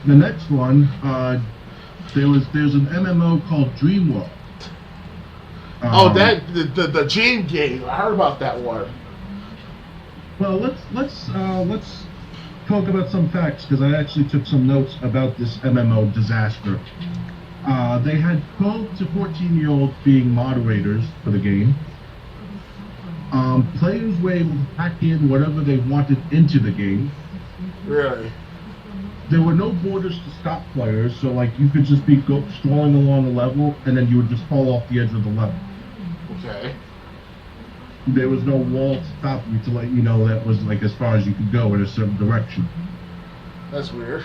the next one, there's an MMO called Dream World. That the Dream game. I heard about that one. Well, let's talk about some facts because I actually took some notes about this MMO disaster. They had 12 to 14-year-olds being moderators for the game. Players were able to pack in whatever they wanted into the game. Really? There were no borders to stop players, so like you could just be strolling along a level, and then you would just fall off the edge of the level. Okay. There was no wall to stop you to let you know that was like as far as you could go in a certain direction. That's weird.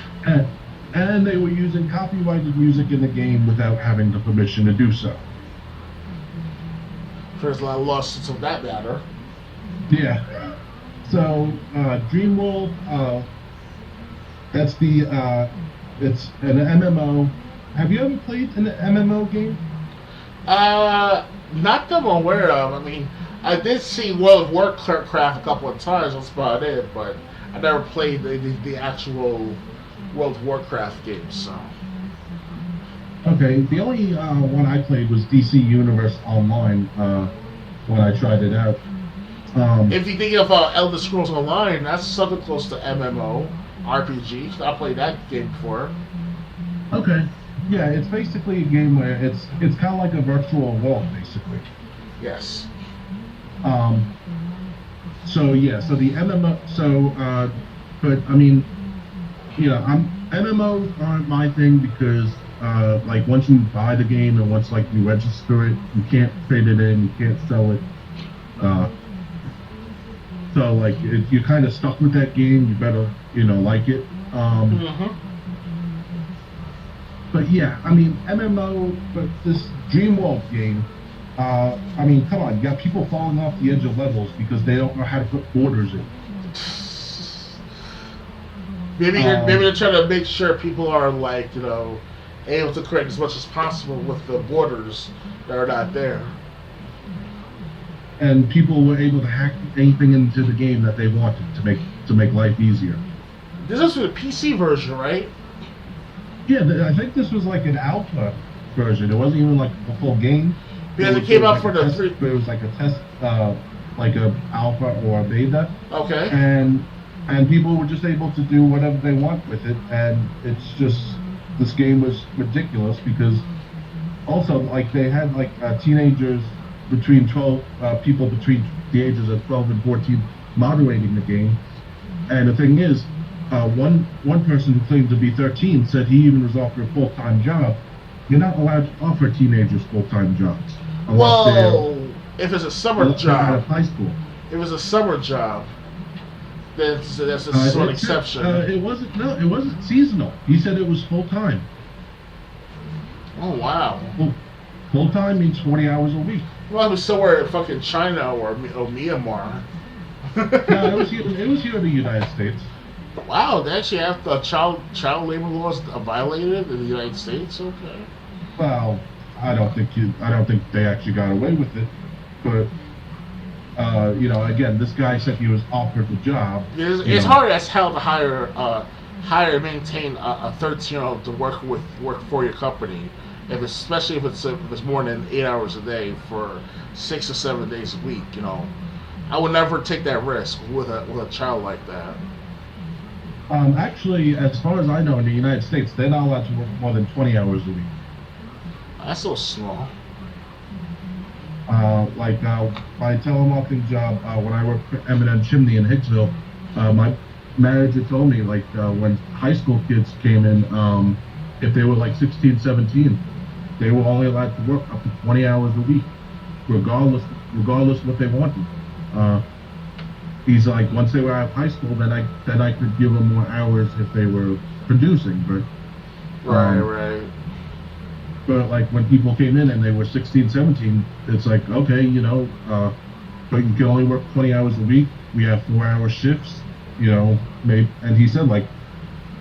And they were using copyrighted music in the game without having the permission to do so. There's a lot of lawsuits of that matter. Yeah. So, Dreamworld, that's it's an MMO. Have you ever played an MMO game? Not that I'm aware of. I mean, I did see World of Warcraft a couple of times, that's about it, but I never played the actual World of Warcraft game, so. Okay, the only one I played was DC Universe Online when I tried it out. If you think of Elder Scrolls Online, that's something close to MMO, RPG. I played that game before. Okay, yeah, it's basically a game where it's kind of like a virtual world, basically. Yes. So the MMO, but I mean, MMOs aren't my thing because like once you buy the game and once like you register it, you can't trade it in, you can't sell it. So like if you're kind of stuck with that game, you better like it. But yeah, I mean MMO, but this Dreamworld game. I mean, come on, you got people falling off the edge of levels because they don't know how to put borders in. Maybe they're trying to make sure people are like, able to create as much as possible with the borders that are not there. And people were able to hack anything into the game that they wanted to make life easier. This is the PC version, right? Yeah, I think this was like an alpha version. It wasn't even like a full game. Because it came out for the three. It was like a test, like a alpha or a beta. Okay. And people were just able to do whatever they want with it, and it's just this game was ridiculous because also like they had like teenagers between 12 people between the ages of 12 and 14 moderating the game, and the thing is, one person who claimed to be 13 said he even was offered a full-time job. You're not allowed to offer teenagers full-time jobs. Well, if it's a summer job, out of high school. If it's a summer job, then that's a an exception. It wasn't seasonal. He said it was full-time. Oh wow. Well, full-time means 40 hours a week. Well, it was somewhere in fucking China or Myanmar. No, it was here in the United States. Wow, they actually have the child labor laws violated in the United States. Okay. Well, I don't think they actually got away with it, but again, this guy said he was offered the job. It's hard as hell to hire and maintain a 13-year-old to work for your company, especially if it's more than 8 hours a day for 6 or 7 days a week. I would never take that risk with a child like that. Actually, as far as I know, in the United States, they're not allowed to work more than 20 hours a week. That's so small. Like my telemarketing job, when I worked for M&M Chimney in Hicksville, my manager told me like when high school kids came in, if they were like 16, 17, they were only allowed to work up to 20 hours a week, regardless what they wanted. He's like, once they were out of high school, then I could give them more hours if they were producing, but right. But like when people came in and they were 16, 17, it's like, okay, but you can only work 20 hours a week. We have 4-hour shifts, maybe. And he said like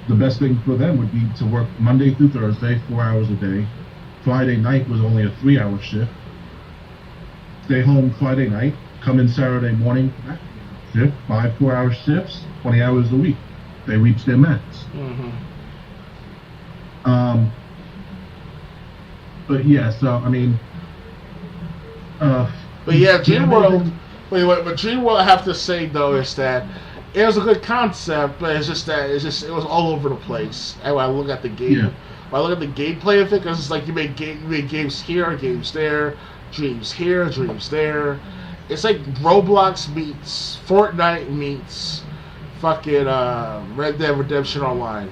the best thing for them would be to work Monday through Thursday, 4 hours a day. Friday night was only a 3-hour shift. Stay home Friday night, come in Saturday morning, shift, 5 4-hour shifts, 20 hours a week. They reach their max. Mm-hmm. But yeah, so I mean, but yeah, do you have Dreamworld. anything- But Dreamworld, I have to say though, is that it was a good concept, but it's just that it was all over the place. And when I look at the game, Yeah. when I look at the gameplay of it, because it's like you make games here, games there, dreams here, dreams there. It's like Roblox meets Fortnite meets fucking Red Dead Redemption Online.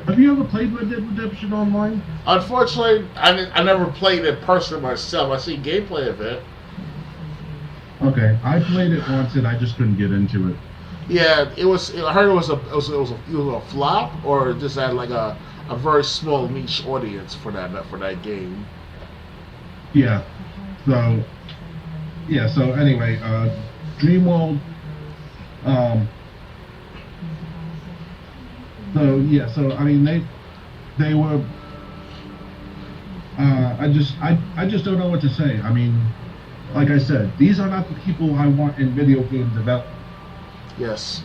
Have you ever played Red Dead Redemption Online? Unfortunately, I never played it personally myself. I see gameplay of it. Okay, I played it once and I just couldn't get into it. Yeah, it was. I heard it was a flop, or it just had like a very small niche audience for that game. Yeah. So anyway, Dreamworld. So I mean they were. I just don't know what to say. I mean, like I said, these are not the people I want in video game development. Yes.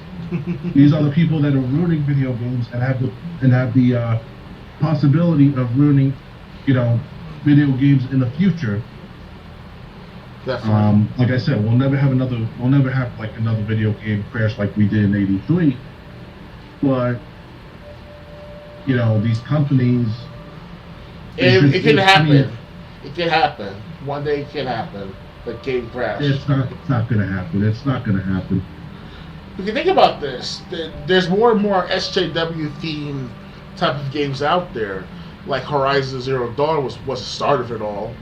These are the people that are ruining video games and have the possibility of ruining, video games in the future. Definitely. Like I said, we'll never have like another video game crash like we did in '83. But these companies. It can happen. I mean, It can happen. One day it can happen. The game crash. it's not going to happen. It's not going to happen. If you think about this, there's more and more SJW themed type of games out there. Like Horizon Zero Dawn was the start of it all.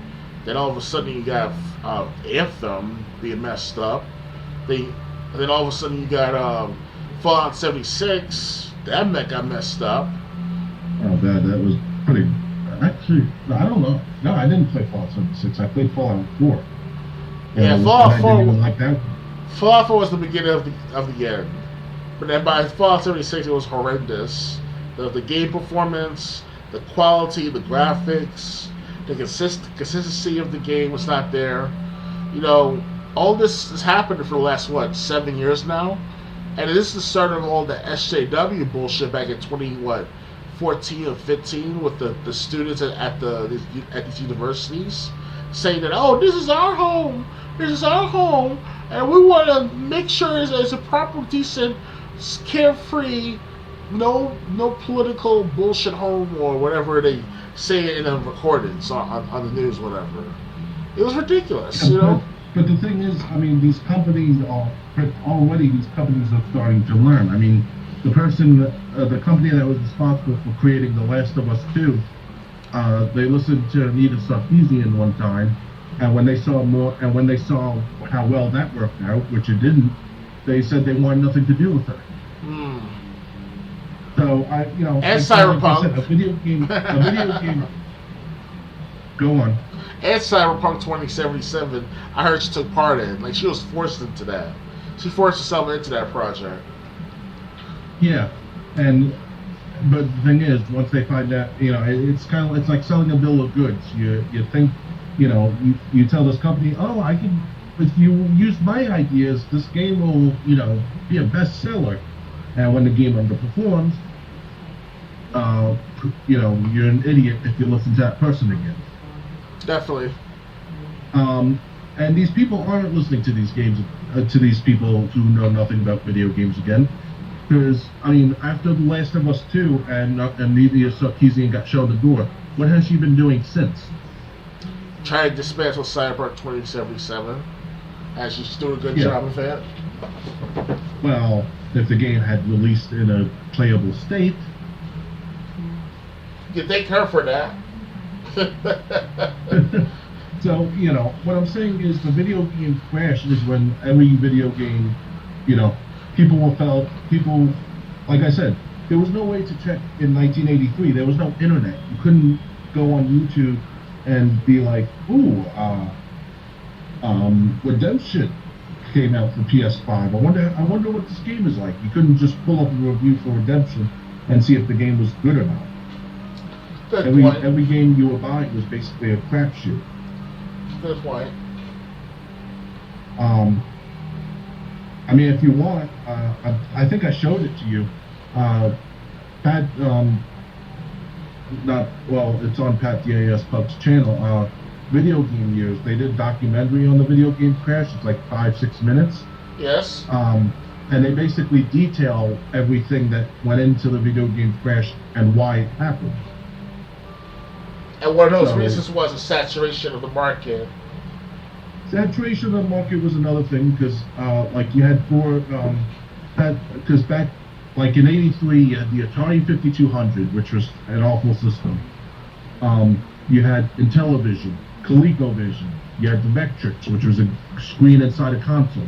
Then all of a sudden you got Anthem being messed up. And then all of a sudden you got Fallout 76. That got messed up. Oh, that was pretty. Actually, I don't know. No, I didn't play Fallout 76. I played Fallout 4. Yeah, Fallout 4. I didn't even like that. Fallout 4 was the beginning of the end. But then by Fallout 76 it was horrendous. The game performance, the quality, the graphics, the consistency of the game was not there. All this has happened for the last 7 years now, and this is the start of all the SJW bullshit back in 14 or 15 with the students at these universities saying that this is our home, and we want to make sure it's a proper, decent, carefree, no political bullshit home or whatever they say in the recordings on the news, whatever. It was ridiculous, But the thing is, I mean, these companies are starting to learn. I mean, the company that was responsible for creating The Last of Us 2, they listened to Anita Sarkeesian one time, and when they saw how well that worked out, which it didn't, they said they wanted nothing to do with her. So and Cyberpunk, a video game. Go on. And Cyberpunk 2077, I heard she took part in. Like, she was forced into that. She forced herself into that project. Yeah, but the thing is, once they find out, it's like selling a bill of goods. You think, you tell this company, if you use my ideas, this game will, be a bestseller. And when the game underperforms, you're an idiot if you listen to that person again. Definitely. And these people aren't listening to these games, to these people who know nothing about video games again. Because, I mean, after The Last of Us 2 and Anita Sarkeesian got shown the door, what has she been doing since? Trying to dismantle Cyberpunk 2077. And she's doing a good job of it. Well, if the game had released in a playable state. You thank her for that. So, what I'm saying is the video game crash is when every video game, people, like I said, there was no way to check in 1983. There was no internet. You couldn't go on YouTube and be like, Redemption came out for PS5. I wonder what this game is like. You couldn't just pull up a review for Redemption and see if the game was good or not. Every game you were buying was basically a crapshoot. Good point. I mean, if you want, I think I showed it to you. not well. It's on Pat DAS Pub's channel. Video game years. They did a documentary on the video game crash. It's like 5-6 minutes. Yes. And they basically detail everything that went into the video game crash and why it happened. And one of those reasons was a saturation of the market. Saturation of the market was another thing because, like, you had because back, like in '83, you had the Atari 5200, which was an awful system. You had Intellivision, ColecoVision, you had the Vectrix, which was a screen inside a console.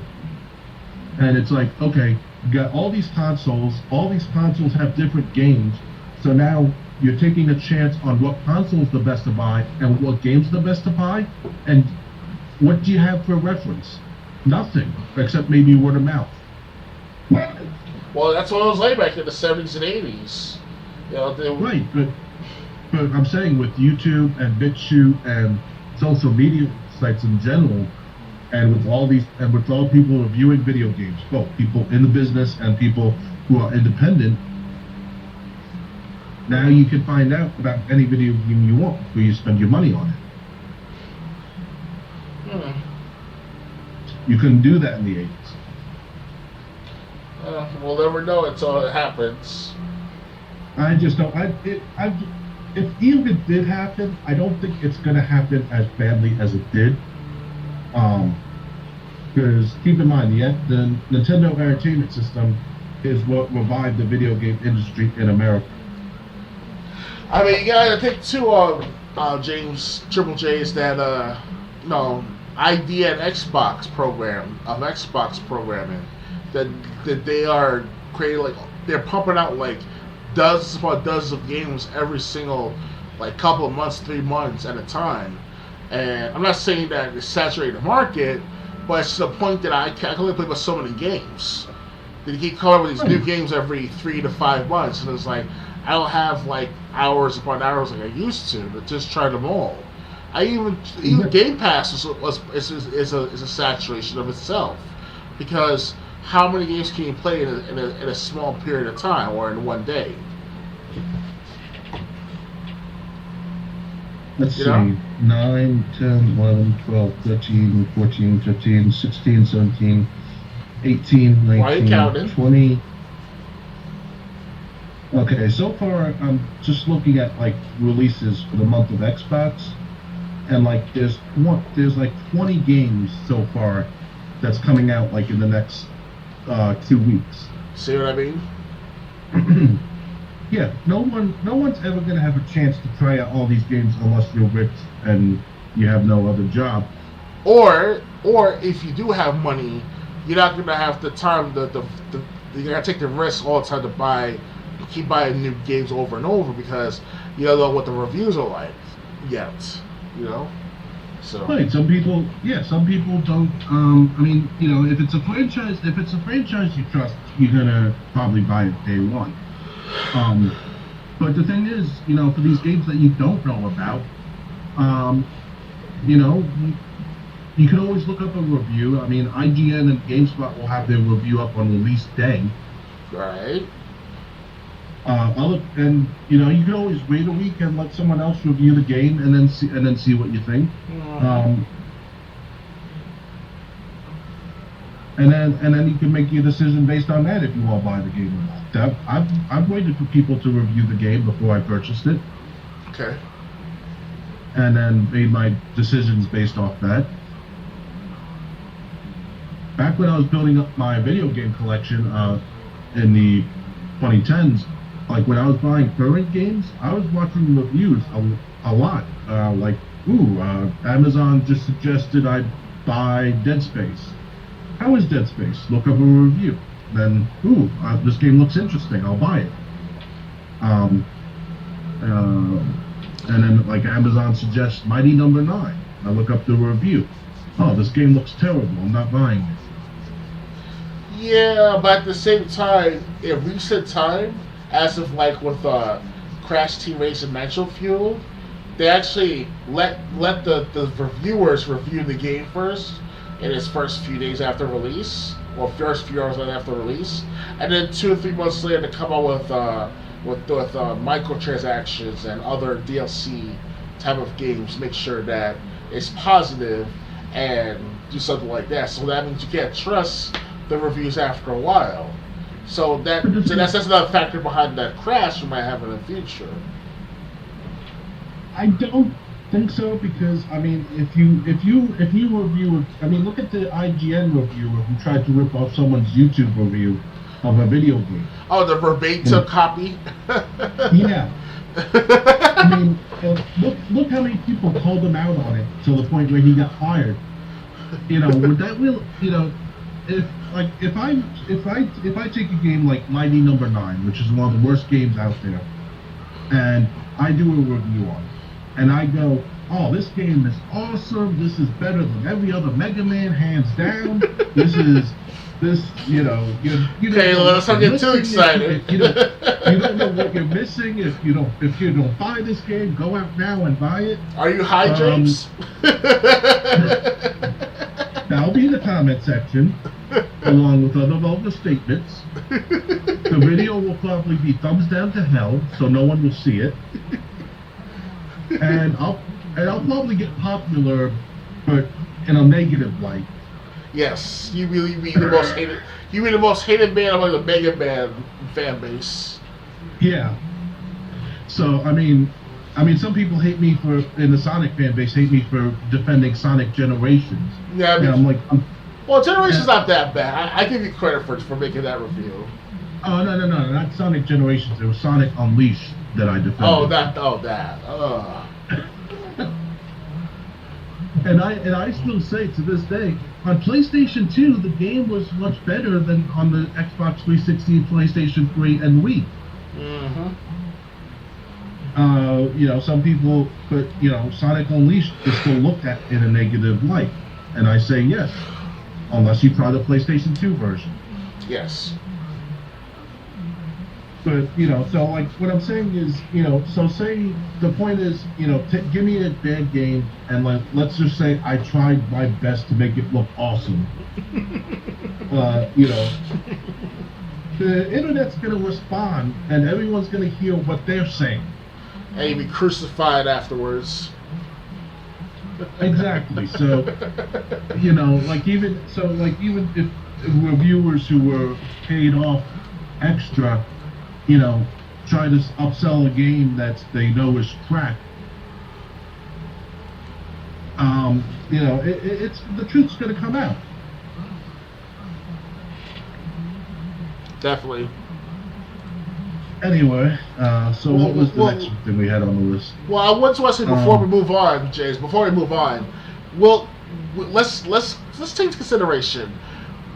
And it's like, okay, you got all these consoles have different games, so now you're taking a chance on what console is the best to buy and what games are the best to buy, and what do you have for reference? Nothing, except maybe word of mouth. Well, that's what it was like back in the 70s and 80s. You know, right, but I'm saying with YouTube and BitChute and social media sites in general, and with all people reviewing video games, both people in the business and people who are independent, now you can find out about any video game you want before you spend your money on it. You couldn't do that in the 80s. We'll never know until it happens. I just don't. If even it did happen, I don't think it's going to happen as badly as it did. Because keep in mind, the Nintendo Entertainment System is what revived the video game industry in America. I mean, you gotta think too, James Triple J, is that idea and Xbox programming that they are creating, like they're pumping out like dozens upon dozens of games every single like couple of months, 3 months at a time. And I'm not saying that it's saturated the market, but it's to the point that I can only play with so many games. They keep coming up with these new games every 3 to 5 months, and it's like I don't have like hours upon hours like I used to just try them all. Even Game Pass is a saturation of itself, because how many games can you play in a small period of time or in one day? Let's see, 9, 10, 11, 12, 13, 14, 15, 16, 17, 18, 19, 20. Okay, so far I'm just looking at like releases for the month of Xbox, and like there's like 20 games so far that's coming out like in the next 2 weeks. See what I mean? Yeah, no one's ever gonna have a chance to try out all these games unless you're rich and you have no other job. Or if you do have money, you're not gonna have the time. You gotta take the risk all the time to keep buying new games over and over, because you don't know what the reviews are like yet. So right. Some people don't. I mean, if it's a franchise you trust, you're gonna probably buy it day one. But the thing is, for these games that you don't know about, you can always look up a review. I mean, IGN and GameSpot will have their review up on release day. Right. And you can always wait a week and let someone else review the game and then see what you think. And then you can make your decision based on that if you want to buy the game or not. I've waited for people to review the game before I purchased it. Okay. And then made my decisions based off that. Back when I was building up my video game collection in the 2010s, like when I was buying current games, I was watching reviews a lot. Amazon just suggested I buy Dead Space. How is Dead Space? Look up a review. Then, this game looks interesting. I'll buy it. And then, like, Amazon suggests Mighty Number 9. I look up the review. Oh, this game looks terrible. I'm not buying it. Yeah, but at the same time, in recent time, as of like with Crash Team Racing Nitro Fuel, they actually let the reviewers review the game first in its first few days after release, or first few hours after release, and then 2 or 3 months later to come out with with microtransactions and other DLC type of games. Make sure that it's positive and do something like that. So that means you can't trust the reviews after a while. That's another factor behind that crash we might have in the future. I don't think so, because I mean, if you review, I mean, look at the IGN reviewer who tried to rip off someone's YouTube review of a video game. Oh, the verbatim copy. Yeah. I mean, look how many people called him out on it to the point where he got fired. Would that will if I take a game like Mighty Number 9, which is one of the worst games out there, and I do a review on it, and I go, oh, this game is awesome, this is better than every other Mega Man, hands down, Okay, let's not get too excited. You don't know what you're missing. If you don't buy this game, go out now and buy it. Are you high, James? That'll be in the comment section, along with other vulgar statements. The video will probably be thumbs down to hell, so no one will see it. And I'll probably get popular, but in a negative light. Yes, you really be the most hated. You be the most hated man among the Mega Man fan base. Yeah. So I mean, some people in the Sonic fan base hate me for defending Sonic Generations. Yeah, and I'm like, well, Generations not that bad. I give you credit for making that review. Oh no, not Sonic Generations. It was Sonic Unleashed that I defended. Oh that. And I still say to this day, on PlayStation 2, the game was much better than on the Xbox 360, PlayStation 3, and Wii. Mm-hmm. Some people, but Sonic Unleashed is still looked at in a negative light, and I say yes, unless you try the PlayStation 2 version. Yes. But so like what I'm saying is, so say the point is, give me a bad game, and let's just say I tried my best to make it look awesome. The internet's gonna respond, and everyone's gonna hear what they're saying. And you'll be crucified afterwards. Exactly. So, even if reviewers who were paid off extra, try to upsell a game that they know is crap. It's the truth's going to come out. Definitely. Anyway, what was the next thing we had on the list? Well, I want to say before we move on, James. Before we move on, let's take into consideration.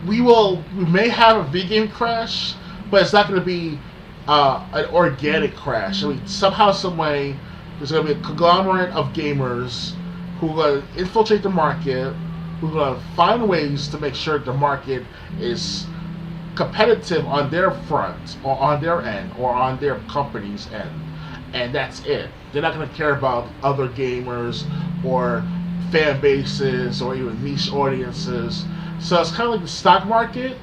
We may have a V game crash, but it's not going to be an organic crash. I mean, somehow, some way, there's going to be a conglomerate of gamers who are going to infiltrate the market, who are going to find ways to make sure the market is competitive on their front, or on their end, or on their company's end. And that's it. They're not going to care about other gamers, or fan bases, or even niche audiences. So it's kind of like the stock market,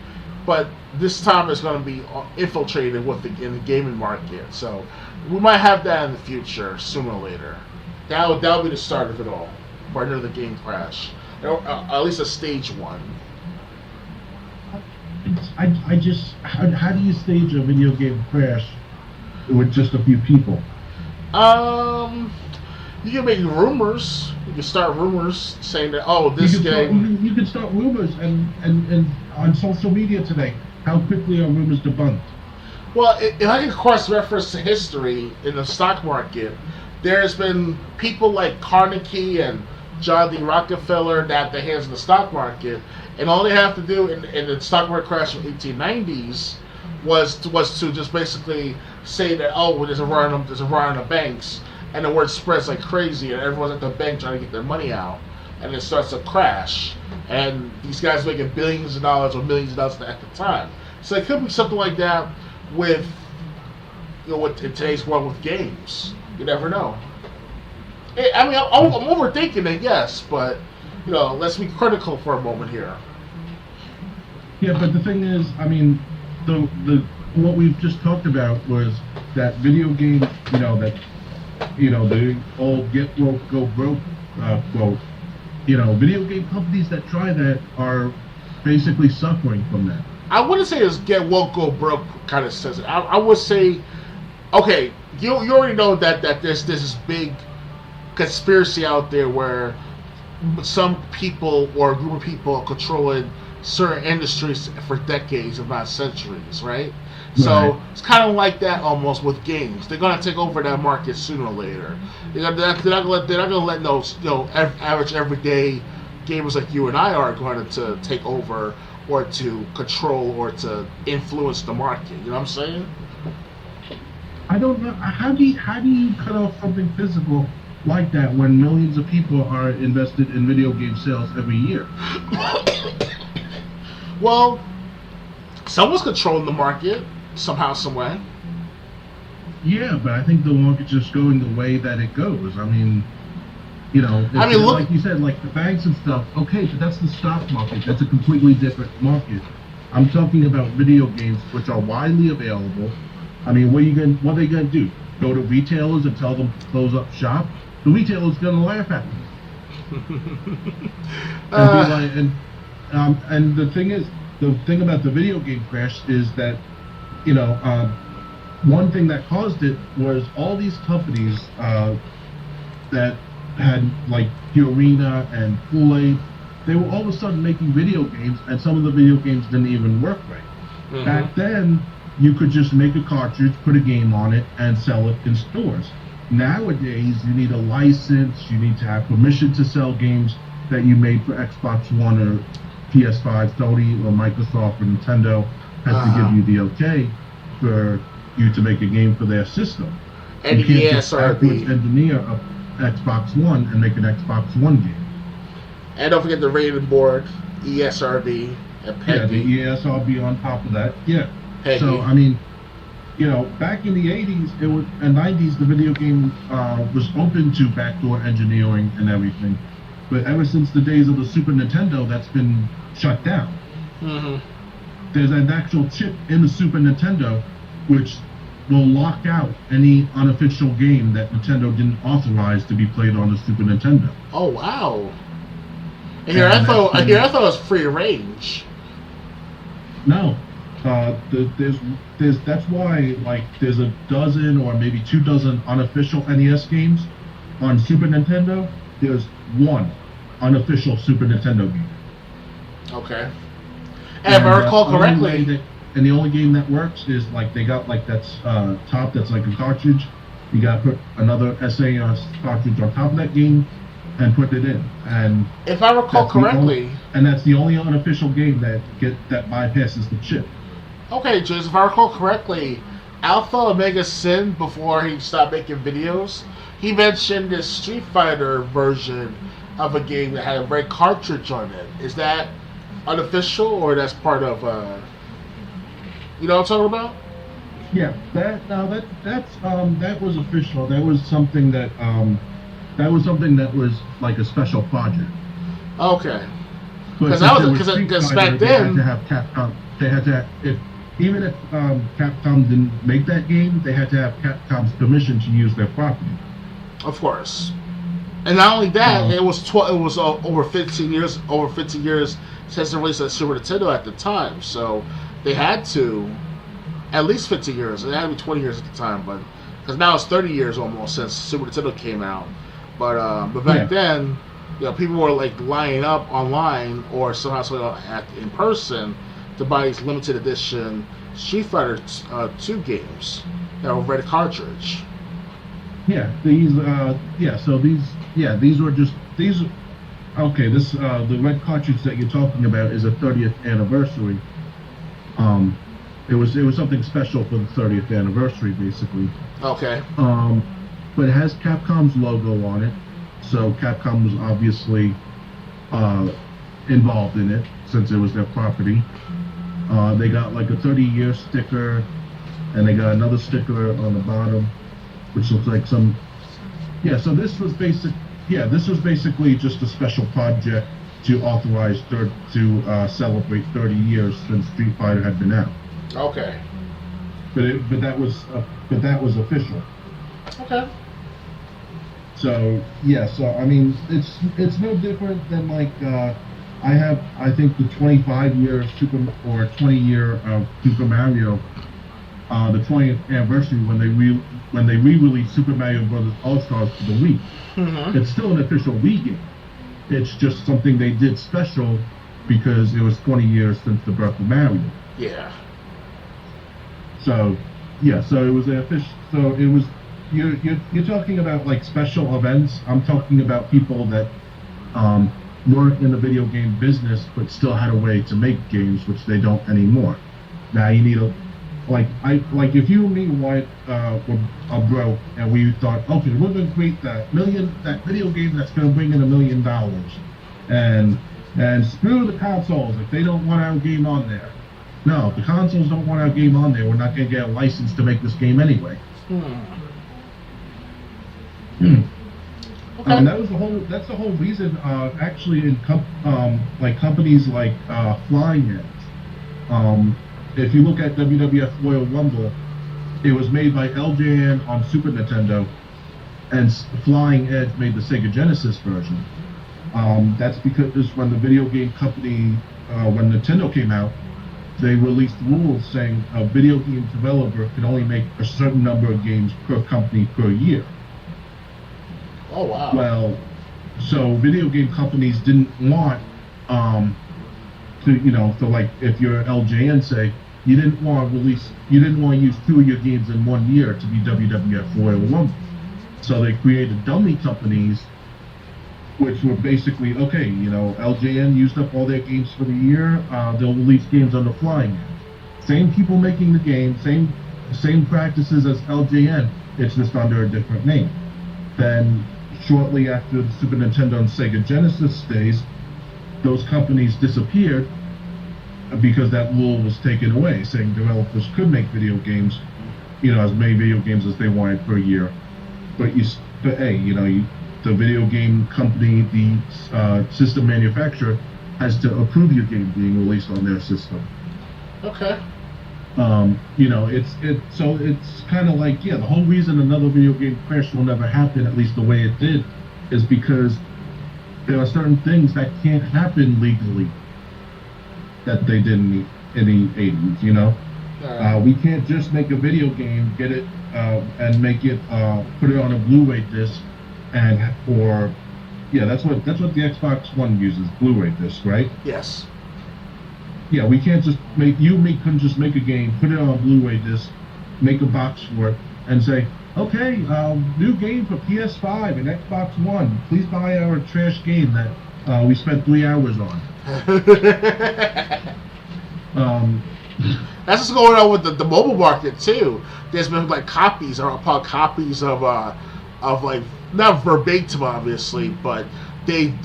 but this time it's going to be infiltrated in the gaming market. So we might have that in the future, sooner or later. That'll be the start of it all, or another game crash, or at least a stage one. How do you stage a video game crash with just a few people? You can make rumors. You can start rumors saying that you can start rumors, and on social media today, how quickly are rumors debunked? Well, if I can cross-reference to history in the stock market, there's been people like Carnegie and John D. Rockefeller that had the hands in the stock market, and all they have to do in the stock market crash of the 1890s was to just basically say that there's a run on the banks, and the word spreads like crazy, and everyone's at the bank trying to get their money out, and it starts a crash, and these guys making billions of dollars or millions of dollars at the time. So it could be something like that with in today's world with games. You never know. I'm overthinking it, yes, but let's be critical for a moment here. Yeah, but the thing is, the what we've just talked about was that video game, the old get woke, go broke quote. Video game companies that try that are basically suffering from that. I wouldn't say it's get woke, go broke kind of says it. I would say, okay, you already know that there's this big conspiracy out there where some people or a group of people are controlling certain industries for decades, if not centuries, right? So it's kind of like that almost with games. They're gonna take over that market sooner or later. They're not gonna let those average everyday gamers like you and I are going to take over or to control or to influence the market. You know what I'm saying? I don't know. How do you cut off something physical like that when millions of people are invested in video game sales every year? Well, someone's controlling the market somehow, some way. Yeah, but I think the market's just going the way that it goes. I mean, look, like you said, like the banks and stuff. Okay, but that's the stock market. That's a completely different market. I'm talking about video games, which are widely available. I mean, what are they gonna do? Go to retailers and tell them to close up shop? The retailer's gonna laugh at them. And the thing about the video game crash is that, one thing that caused it was all these companies that had like Purina and Kool-Aid, they were all of a sudden making video games, and some of the video games didn't even work right. Mm-hmm. Back then, you could just make a cartridge, put a game on it, and sell it in stores. Nowadays, you need a license, you need to have permission to sell games that you made for Xbox One or PS5. Sony or Microsoft or Nintendo has to give you the okay for you to make a game for their system. And you can't just backwards engineer a Xbox One and make an Xbox One game. And don't forget the rating board, ESRB, and PEGI. Yeah, the ESRB on top of that. Yeah. PEGI. So I mean, back in the 80s and 90s, the video game was open to backdoor engineering and everything. But ever since the days of the Super Nintendo, that's been shut down. Mm-hmm. There's an actual chip in the Super Nintendo which will lock out any unofficial game that Nintendo didn't authorize to be played on the Super Nintendo. Oh wow! And here I thought it was free range. No, that's why like there's a dozen or maybe 24 unofficial NES games on Super Nintendo. There's one unofficial Super Nintendo game. Okay. And if I recall correctly, and the only game that works is like they got like that's top that's like a cartridge. You got to put another SAS cartridge on top of that game and put it in. And if I recall correctly, that's the only unofficial game that bypasses the chip. Okay, James, if I recall correctly, Alpha Omega Sin, before he stopped making videos, he mentioned this Street Fighter version of a game that had a red cartridge on it. Is that unofficial, or that's part of you know what I'm talking about? Yeah, that was official. That was something that was like a special project. Okay. Because back then they had to have Capcom. They had to have, even if Capcom didn't make that game, they had to have Capcom's permission to use their property. Of course. And not only that, it was over 15 years since the release of Super Nintendo at the time. So they had to at least 15 years. It had to be 20 years at the time, but because now it's 30 years almost since Super Nintendo came out. But back then, people were like lining up online or somehow in person to buy these limited edition Street Fighter 2 games that were red cartridge. Yeah, these were just these. Okay, the red cartridge that you're talking about is a 30th anniversary. It was something special for the 30th anniversary, basically. Okay. But it has Capcom's logo on it, so Capcom was obviously involved in it since it was their property. They got like a 30-year sticker, and they got another sticker on the bottom, which looks like some. Yeah, so this was basically just a special project to authorize to celebrate 30 years since Street Fighter had been out. Okay. but that was official. Okay. So yeah, so I mean, it's no different than like I think the 25-year 20-year Super Mario, the 20th anniversary when they re-released Super Mario Brothers All Stars for the Wii. Mm-hmm. It's still an official Wii game. It's just something they did special because it was 20 years since the birth of Mario. Yeah. So yeah, so it was an official. So it was. You're talking about like special events. I'm talking about people that weren't in the video game business but still had a way to make games, which they don't anymore. Now you need like if you and me were broke and we thought, okay, we're gonna create that video game that's gonna bring in $1 million, and screw the consoles if they don't want our game on there. No, if the consoles don't want our game on there, we're not gonna get a license to make this game anyway. Okay. That's the whole reason. Actually, in companies like Flying Edge. If you look at WWF Royal Rumble, it was made by LJN on Super Nintendo, and Flying Edge made the Sega Genesis version. That's because when the video game company, when Nintendo came out, they released rules saying a video game developer can only make a certain number of games per company per year. Oh wow. Well, so video game companies didn't want so like if you're LJN, say, you didn't want to use 2 of your games in 1 year to be WWF Royal Rumble. So they created dummy companies, which were basically, okay, LJN used up all their games for the year, they'll release games on the Flying Edge. Same people making the game, same practices as LJN, it's just under a different name. Then shortly after the Super Nintendo and Sega Genesis days, those companies disappeared because that rule was taken away, saying developers could make video games, as many video games as they wanted per year. But the video game company, the system manufacturer, has to approve your game being released on their system. Okay. It's kind of like, the whole reason another video game crash will never happen, at least the way it did, is because there are certain things that can't happen legally that they did in the 80s, Right. We can't just make a video game, get it, and make it, put it on a Blu-ray disc, that's what the Xbox One uses, Blu-ray disc, right? Yes. Yeah, we can't just couldn't just make a game, put it on a Blu-ray disc, make a box for it, and say, okay, new game for PS5 and Xbox One. Please buy our trash game that we spent 3 hours on. That's what's going on with the mobile market too. There's been like copies upon copies of like, not verbatim obviously, but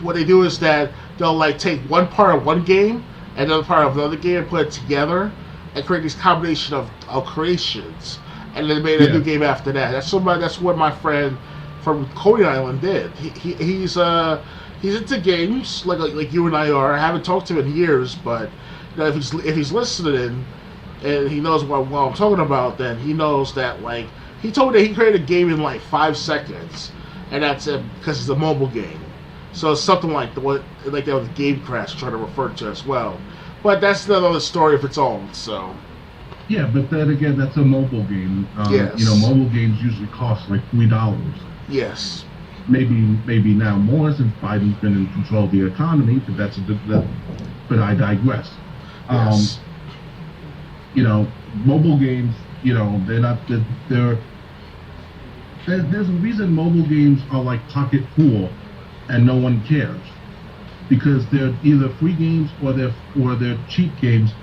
what they do is that they'll like take one part of one game and another part of another game and put it together and create this combination of creations, and then made a new game after that. That's what my friend from Coney Island did. He's into games like you and I are. I haven't talked to him in years, but if he's listening and he knows what I'm talking about, then he knows that, like, he told me that he created a game in like 5 seconds, and that's it because it's a mobile game. So it's something like that with Game Crash trying to refer to as well. But that's another story of its own. So. Yeah, but then again, that's a mobile game. Yes. Mobile games usually cost like $3. Yes. Maybe now more since Biden's been in control of the economy, but but I digress. Yes. Mobile games, there's a reason mobile games are like pocket pool and no one cares, because they're either free games or they're cheap games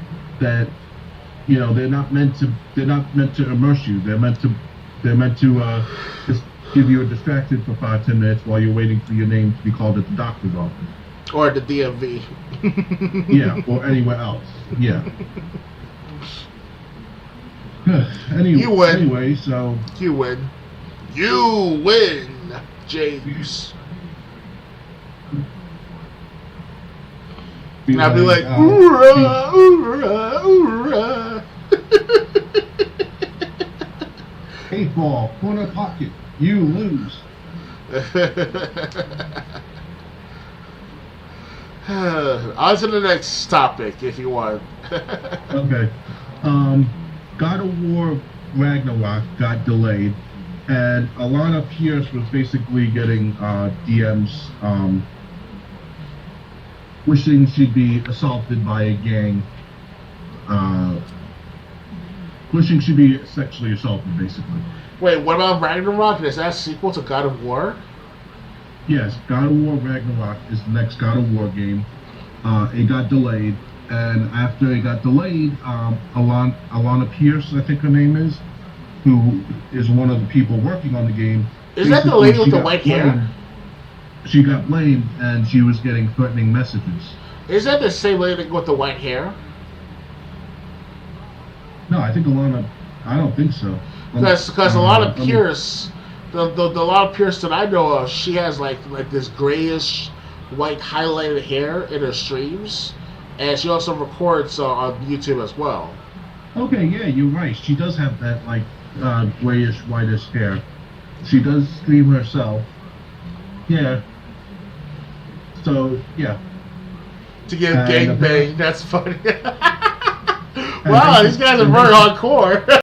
that they're not meant to immerse you. They're meant to just give you a distraction for 5-10 minutes while you're waiting for your name to be called at the doctor's office or the DMV. Yeah, or anywhere else. Yeah. You win. Anyway, so You win. You win, James. And I'll be like, oorah, oorah, oorah. 8 ball, corner pocket. You lose. On to the next topic, if you want. Okay. God of War Ragnarok got delayed, and Alanah Pearce was basically getting DMs wishing she'd be assaulted by a gang. Wishing she'd be sexually assaulted, basically. Wait, what about Ragnarok? Is that a sequel to God of War? Yes, God of War Ragnarok is the next God of War game. It got delayed, and after it got delayed, Alanah Pearce, I think her name is, who is one of the people working on the game. Is that the lady with the white hair? She got blamed, and she was getting threatening messages. Is that the same lady with the white hair? No, I think Alanah. I don't think so. Because Alanah Pearce, the Alanah Pearce that I know of, she has like this grayish white highlighted hair in her streams, and she also records on YouTube as well. Okay, yeah, you're right. She does have that like grayish whitish hair. She does stream herself. Yeah. So yeah. To get gangbang, that's funny. Wow, these guys are very hardcore.